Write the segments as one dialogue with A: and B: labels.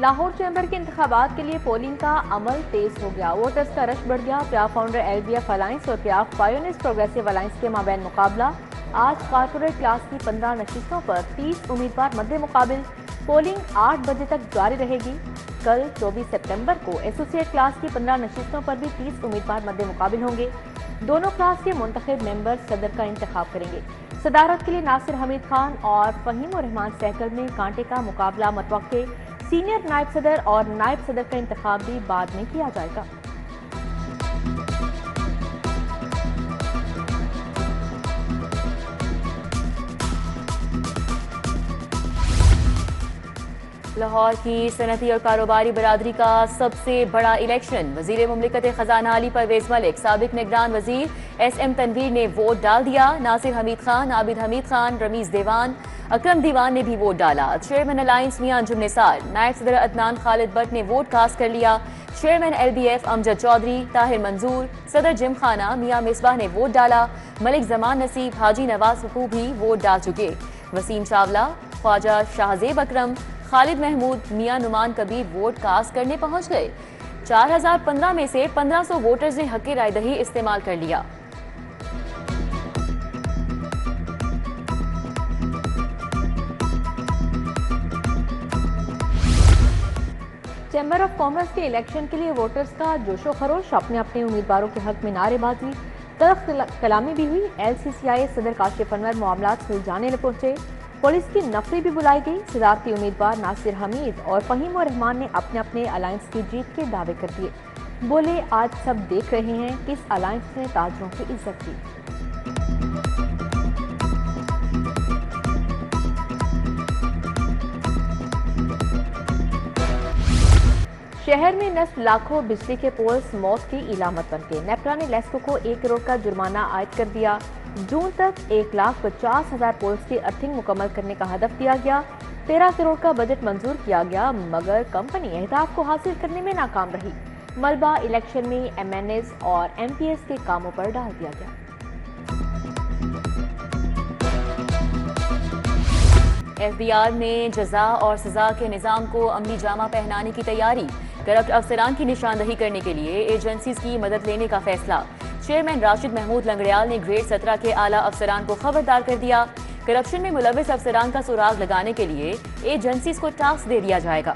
A: Lahore chamber के इंतखाबात के लिए पोलिंग का अमल तेज हो गया। वोटर्स का रश बढ़ गया। प्याफ फाउंडर LBF अलायंस और प्याफ पायोनियर्स प्रोग्रेसिव अलायंस के माबैन मुकाबला। आज कॉर्पोरेट क्लास की 15 नशिस्तों पर 30 उम्मीदवार मद्दे मुकाबिल। पोलिंग 8 बजे तक जारी रहेगी। कल 24 सितंबर को एसोसिएट क्लास की 15 नशिस्तों पर भी 30 उम्मीदवार मद्दे मुकाबिल होंगे। दोनों क्लास के मुंतखब मेंबर सदर का इंतखाब करेंगे। सदारत के लिए नासिर हमीद खान और फहीम और रहमान सहकल में कांटे का मुकाबला मतवक्के। सीनियर नायब सदर और नायब सदर का इंतखाब भी बाद में किया जाएगा।
B: लाहौर की सनती और कारोबारी बरादरी का सबसे बड़ा इलेक्शन। वजीर मुमलिकत खजाना अली परवेज मलिक, साबिक निगरान वजीर SM तनवीर ने वोट डाल दिया। नासिर हमीद खान, आबिद हमीद खान, रमीज देवान, अकरम दीवान ने भी वोट डाला। चेयरमैन अलायंस मियां अंजुम निसार, नायब सदर अदनान खालिद भट्ट ने वोट कास्ट कर लिया। चेयरमैन LBF अमजद चौधरी, ताहिर मंजूर, सदर जिम खाना मियां मिसबाह ने वोट डाला। मलिक जमान नसीब, हाजी नवाज हुकू भी वोट डाल चुके। वसीम चावला, ख्वाजा शाहजेब अकरम, खालिद महमूद, मियां नुमान कबीर वोट कास्ट करने पहुंच गए। 4015 में से 1500 वोटर्स ने हक राय दही इस्तेमाल कर लिया।
A: चैम्बर ऑफ कॉमर्स के इलेक्शन के लिए वोटर्स का जोशो खरोश। अपने अपने उम्मीदवारों के हक में नारेबाजी, तल्ख कलामी भी हुई। LCCI सदर काशिफ अनवर मामलात सुलझाने पहुंचे। पुलिस की नफरी भी बुलाई गई। सदारती उम्मीदवार नासिर हमीद और फहीम और रहमान ने अपने अपने अलायंस की जीत के दावे कर दिए। बोले, आज सब देख रहे हैं किस अलायंस ने ताजरों की इज्जत की। शहर में नस्ब लाखों बिजली के पोल्स मौत की इलामत बन गए। नेपरा ने लेस्को को 1 करोड़ का जुर्माना आयद कर दिया। जून तक 1,50,000 पोल्स की अर्थिंग मुकम्मल करने का हदफ दिया गया। 13 करोड़ का बजट मंजूर किया गया, मगर कंपनी अहदाफ को हासिल करने में नाकाम रही। मलबा इलेक्शन में MNAs और MPs के कामों पर डाल दिया गया।
B: FBR में जजा और सजा के निज़ाम को अमली जामा पहनाने की तैयारी। करप्ट अफसरान की निशानदही करने के लिए एजेंसीज की मदद लेने का फैसला। चेयरमैन राशिद महमूद लंगड़ियाल ने ग्रेड 17 के आला अफसरान को खबरदार कर दिया। करप्शन में मुलविस अफसरान का सुराग लगाने के लिए एजेंसीज को टास्क दे दिया जाएगा।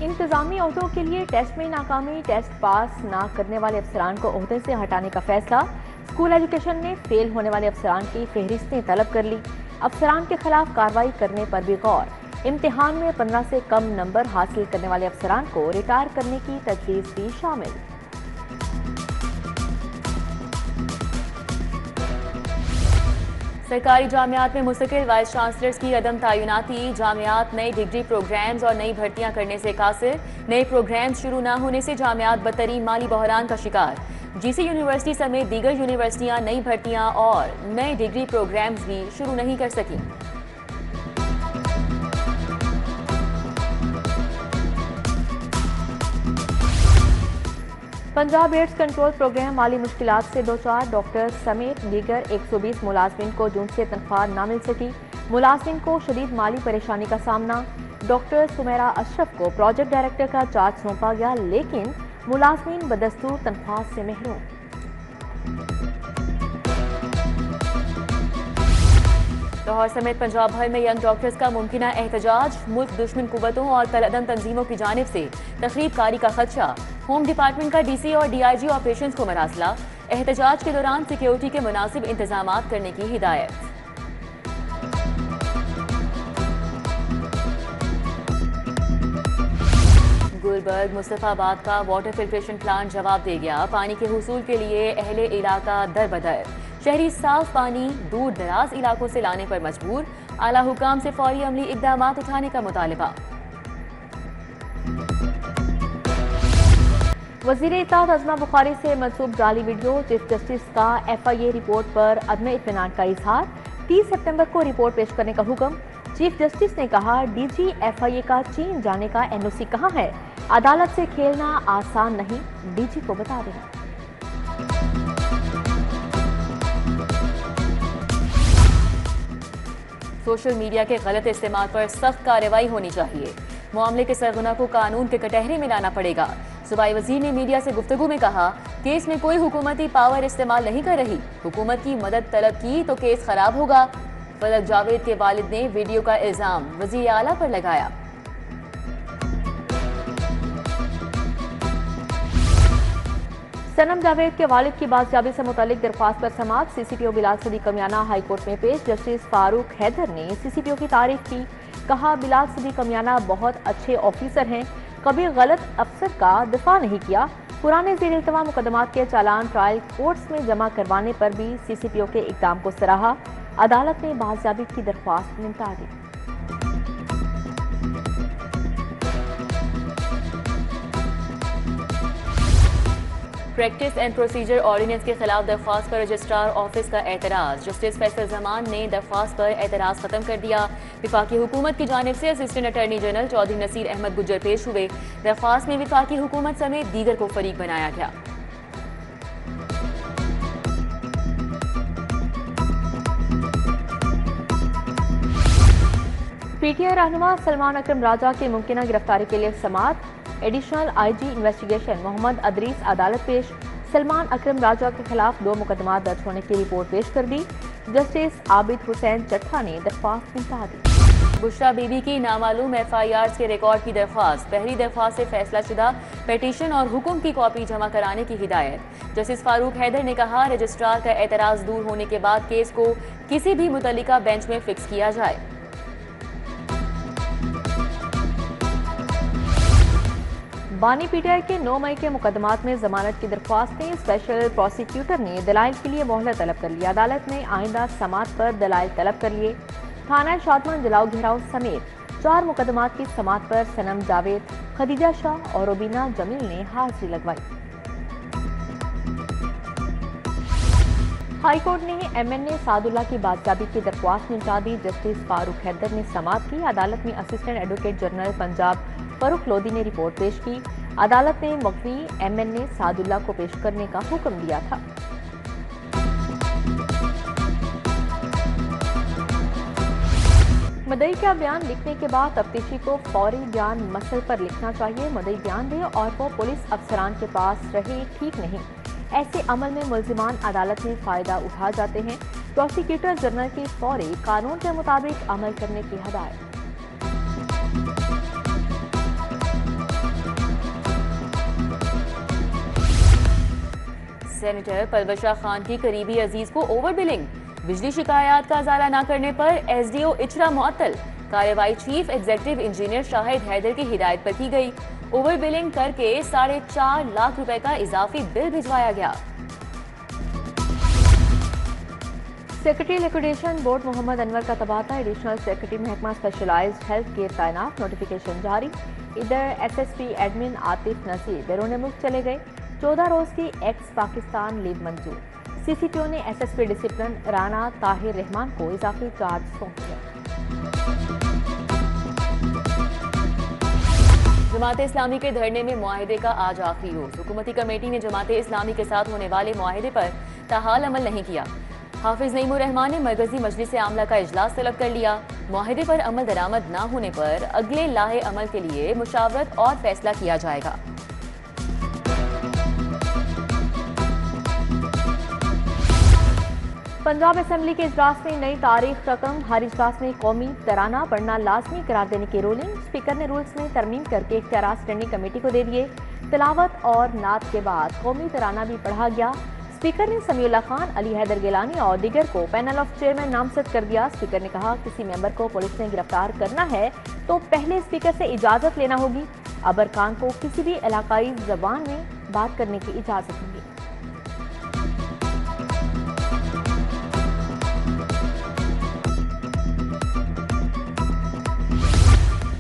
A: इंतजामी ओहदों के लिए टेस्ट में नाकामी, टेस्ट पास ना करने वाले अफसरान को ओहदे से हटाने का फैसला। स्कूल एजुकेशन ने फेल होने वाले अफसरान की फहरिस्तें तलब कर ली। अफसरान के खिलाफ कार्रवाई करने पर भी गौर। इम्तिहान में 15 से कम नंबर हासिल करने वाले अफसरान को रिटायर करने की तजवीज़ भी शामिल।
B: सरकारी जामियात में मुस्तकिल वाइस चांसलर्स की अदम तैनाती। जामियात नई डिग्री प्रोग्राम्स और नई भर्तियां करने से कासिर। नए प्रोग्राम्स शुरू न होने से जामियात बदतरीन माली बहरान का शिकार। GC यूनिवर्सिटी समेत दीगर यूनिवर्सिटियां नई भर्तियां और नए डिग्री प्रोग्राम्स भी शुरू नहीं कर सकी।
A: पंजाब एड्स कंट्रोल प्रोग्राम माली मुश्किलात से दो चार। डॉक्टर समेत दीगर 120 मुलाजमिन को जून से तनख्वाह न मिल सकी। मुलाजमिन को शदीद माली परेशानी का सामना। डॉक्टर सुमेरा अशरफ को प्रोजेक्ट डायरेक्टर का चार्ज सौंपा गया, लेकिन मुलाजमिन बदस्तूर तनख्वाह से महरूम।
B: लाहौर समेत पंजाब भर में यंग डॉक्टर्स का मुमकिना एहतजाज। मुल्क दुश्मन कुव्वतों और कलअदम तंजीमों की जानिब से तखरीबकारी का खदशा। होम डिपार्टमेंट का DC और DIG ऑपरेशंस को मरासला। एहतजाज के दौरान सिक्योरिटी के मुनासिब इंतजामात करने की हिदायत। गुलबर्ग मुस्तफाबाद का वाटर फिल्ट्रेशन प्लांट जवाब दे गया। पानी के हुसूल के लिए अहले इलाका दरबदर। शहरी साफ पानी दूर दराज इलाकों से लाने पर मजबूर। आला हुकाम से फौरी अमली इक़दामात उठाने का मुतालबा।
A: वज़ीर इत्तेहाद अज़मा बुखारी से मंसूब जाली वीडियो। चीफ जस्टिस का FIA रिपोर्ट पर अदम इत्मीनान का इजहार। 30 सितंबर को रिपोर्ट पेश करने का हुक्म। चीफ जस्टिस ने कहा, DG FIA का चीन जाने का NOC कहाँ है? अदालत से खेलना आसान नहीं, DG को बता दें।
B: सोशल मीडिया के गलत इस्तेमाल पर सख्त कार्रवाई होनी चाहिए। मामले के सरगना को कानून के कटहरे में लाना पड़ेगा। सूबाई वजीर ने मीडिया से गुफ्तगू में कहा, केस में कोई हुकूमती पावर इस्तेमाल नहीं कर रही। हुकूमत की मदद तलब की तो केस खराब होगा। फलक जावेद के वालिद ने वीडियो का इल्जाम वजीर आला पर लगाया।
A: सनम जावेद के वालिद की बाजियाबी से मुतालिक दरख्वास्त पर समाअत। सीसीपीओ बिलाल सदी कमियाना हाई कोर्ट में पेश। जस्टिस फारूक हैदर ने सीसीपीओ की तारीफ की। कहा, बिलाल सदी कमियाना बहुत अच्छे ऑफिसर हैं, कभी गलत अफसर का दिफा नहीं किया। पुराने ज़ेर इल्तवा मुकदमात के चालान ट्रायल कोर्ट्स में जमा करवाने पर भी सीसीपीओ के इक़दाम को सराहा। अदालत ने बाजियाबी की दरख्वास्त निपटा दी।
B: प्रैक्टिस एंड प्रोसीजर ऑर्डिनेंस के खिलाफ दरख्वास्त पर रजिस्ट्रार ऑफिस का एतराज़। जस्टिस फैसल जमान ने दरख्वास्त पर एतराज़ खत्म कर दिया। विफाकी हुकूमत की जानिब से assistant attorney general Chaudhry Naseer Ahmad Gujjar पेश हुए। दरख्वास्त में विफाकी हुकूमत समेत दीगर को फरीक बनाया गया।
A: पीटीआई रहनुमा सलमान अकरम राजा की मुमकिना गिरफ्तारी के लिए समाअत। Additional IG investigation Mohammad Idrees अदालत पेश। सलमान अकरम राजा के खिलाफ 2 मुकदमा दर्ज होने की रिपोर्ट पेश कर दी। जस्टिस आबिद हुसैन चट्ठा ने दरख्वास्त निपटा दी।
B: बुशरा बीबी की नामालूम FIRs के रिकॉर्ड की दरख्वास्त। पहली दरख्वास्त से फैसला शुदा पेटिशन और हुक्म की कॉपी जमा कराने की हिदायत। जस्टिस फारूक हैदर ने कहा, रजिस्ट्रार का एतराज़ दूर होने के बाद केस को किसी भी मुतल्लिका बेंच में फिक्स किया जाए।
A: बानी पीटीआई के 9 मई के मुकदमात में जमानत की दरख्वास्तें। स्पेशल प्रोसिक्यूटर ने दलाइल के लिए मोहलत तलब कर लिया। अदालत ने आइंदा समाअत पर दलाइल तलब कर लिए। थाना शादमान जलाओ घेराव समेत 4 मुकदमात की समाअत पर सनम जावेद, खदीजा शाह और रुबीना जमील ने हाजिरी लगवाई। हाईकोर्ट ने MNA सादुल्ला की बाजियाबी की दरख्वास्त निपटा दी। जस्टिस फारूक हैदर ने समाअत की। अदालत में assistant advocate general Punjab Farrukh Lodhi ने रिपोर्ट पेश की। अदालत ने मुख्वी MNA सादुल्ला को पेश करने का हुक्म दिया था। मदई का बयान लिखने के बाद तफ्तीशी को फौरी बयान मसल पर लिखना चाहिए। मदई बयान दे और वो पुलिस अफसरान के पास रहे, ठीक नहीं। ऐसे अमल में मुल्जिमान अदालत में फायदा उठा जाते हैं। प्रोसिक्यूटर जनरल की फौरी कानून के मुताबिक अमल करने की हिदायत।
B: सेनेटर परवशा खान की करीबी अजीज को ओवर बिलिंग। बिजली शिकायत का अजाला न करने पर SDO इचरा मुअत्तल। कार्रवाई chief executive engineer Shahid Haider की हिदायत पर की गई। ओवर बिलिंग करके 4.5 लाख रुपए का इजाफी बिल भिजवाया गया।
A: Secretary liquidation board Mohammad Anwar का तबादला। एडिशनल सेक्रेटरी महकमा स्पेशलाइज्ड हेल्थ केयर तैनात। नोटिफिकेशन जारी। इधर SSP एडमिन आतिफ नसीर बैरून मुल्क चले गए। 14 रोज की एक्स पाकिस्तान लीव मंजूर। CCTO ने SSP डिसिप्लिन राना ताहिर रहमान को इजाफी चार्ज सौंप दिया।
B: जमात इस्लामी के धरने में मुआहिदे का आज आखिरी रोज। हुकूमती कमेटी ने जमात इस्लामी के साथ होने वाले मुआहिदे पर ताहाल अमल नहीं किया। हाफिज नईमुर रहमान ने मरकजी मजलिस आमला का इजलास तलब कर लिया। मुआहिदे पर अमल दरामद न होने पर अगले लाहे अमल के लिए मुशावरत और फैसला किया जाएगा।
A: पंजाब असेंबली के इजलास में नई तारीख रकम। हर इजलास में कौमी तराना पढ़ना लाजमी करार देने की रूलिंग। स्पीकर ने रूल्स में तरमीम करके इख्तियारात स्टैंडिंग कमेटी को दे दिए। तिलावत और नात के बाद कौमी तराना भी पढ़ा गया। स्पीकर ने समीउल्लाह खान, अली हैदर गिलानी और दीगर को पैनल ऑफ चेयरमैन नामजद कर दिया। स्पीकर ने कहा, किसी मेंबर को पुलिस ने गिरफ्तार करना है तो पहले स्पीकर से इजाजत लेना होगी। अबर खान को किसी भी इलाकाई जबान में बात करने की इजाजत होगी।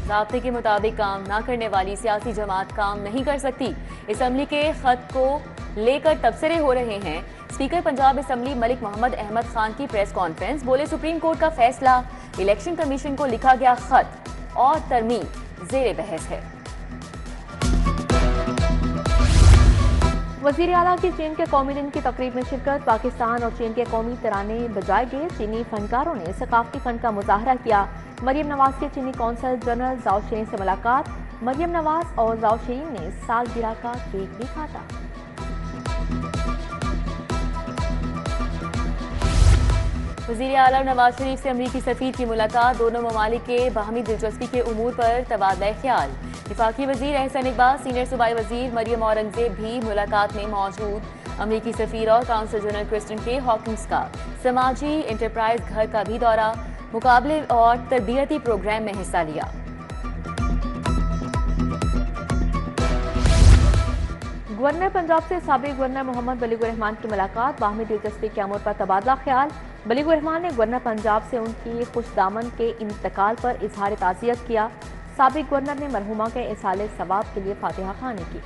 B: ज़ाब्ते के मुताबिक काम न करने वाली सियासी जमात काम नहीं कर सकती। असम्बली के खत को लेकर तबसरे हो रहे हैं। स्पीकर पंजाब असम्बली मलिक मोहम्मद अहमद खान की प्रेस कॉन्फ्रेंस। बोले, सुप्रीम कोर्ट का फैसला, इलेक्शन कमीशन को लिखा गया खत और तरमीम जेर बहस है।
A: वजीर आला की चीन के कौमी दिन की तकरीब में शिरकत। पाकिस्तान और चीन के कौमी तराने बजाए गए। चीनी फनकारों ने सकाफती फन का मुजाहरा किया। मरियम नवाज के चीनी कौंसल जनरल जाओ शीरिन से मुलाकात। मरियम नवाज और जाओ शीरिन ने सालगिरह का केक भी काटा।
B: वज़ीर आला नवाज शरीफ से अमरीकी सफ़ीर की मुलाकात। दोनों ममालिक के बाहमी दिलचस्पी के उमूर पर तबादला ख्याल। वफाकी वज़ीर एहसन इकबाल, सीनियर सूबाई वज़ीर मरियम औरंगज़ेब भी मुलाकात में मौजूद। अमरीकी सफ़ीर और काउंसल जनरल क्रिस्टन के हॉकिंस का समाजी इंटरप्राइज घर का भी दौरा। मुकाबले और तरबियती प्रोग्राम में हिस्सा लिया।
A: गवर्नर पंजाब से साबिक गवर्नर मोहम्मद बलीगुर रहमान की मुलाकात। बाहमी दिलचस्पी के अमूर पर तबादला ख्याल। बलीगुर रहमान ने गवर्नर पंजाब से उनकी खुशदामन के इंतकाल पर इजहार ताज़ियत किया। साबिक गवर्नर ने मरहुमा के इसाले सवाब के लिए फातिहा खानी की।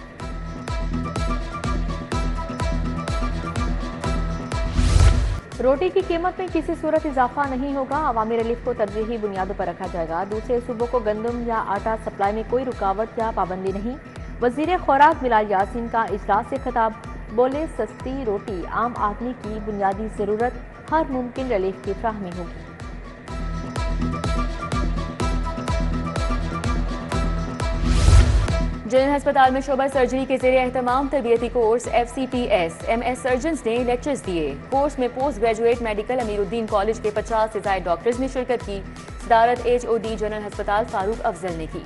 A: रोटी की कीमत में किसी सूरत इजाफा नहीं होगा। अवामी रिलीफ को तरजीही बुनियादों पर रखा जाएगा। दूसरे सूबों को गंदम या आटा सप्लाई में कोई रुकावट या पाबंदी नहीं। वजीर खुराक बिलाल यासीन का इजलास से खिताब। बोले, सस्ती रोटी आम आदमी की बुनियादी जरूरत, हर मुमकिन रिलीफ की फ्राहमी होगी।
B: जनरल अस्पताल में शोबा सर्जरी के ज़रिए एहतमाम तरबियती कोर्स FCPS MS सर्जन्स ने लेक्चर्स दिए। कोर्स में post graduate medical Amiruddin college के 50 से ज़ायद डॉक्टर्स ने शिरकत की। सदारत HOD जनरल अस्पताल फारूक अफजल ने की।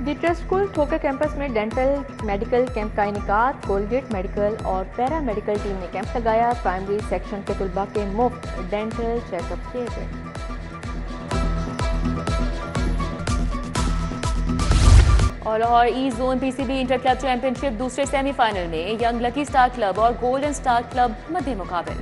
A: डी स्कूल ठोकर कैंपस में डेंटल मेडिकल कैंप का इनेकाद। कोलगेट मेडिकल और पैरा मेडिकल टीम ने कैंप लगाया। प्राइमरी सेक्शन के तुलबा के मुफ्त डेंटल चेकअप किए गए।
B: और Lahore east zone PCB inter club championship दूसरे सेमीफाइनल में यंग लकी स्टार क्लब और गोल्डन स्टार क्लब मध्य मुकाबले।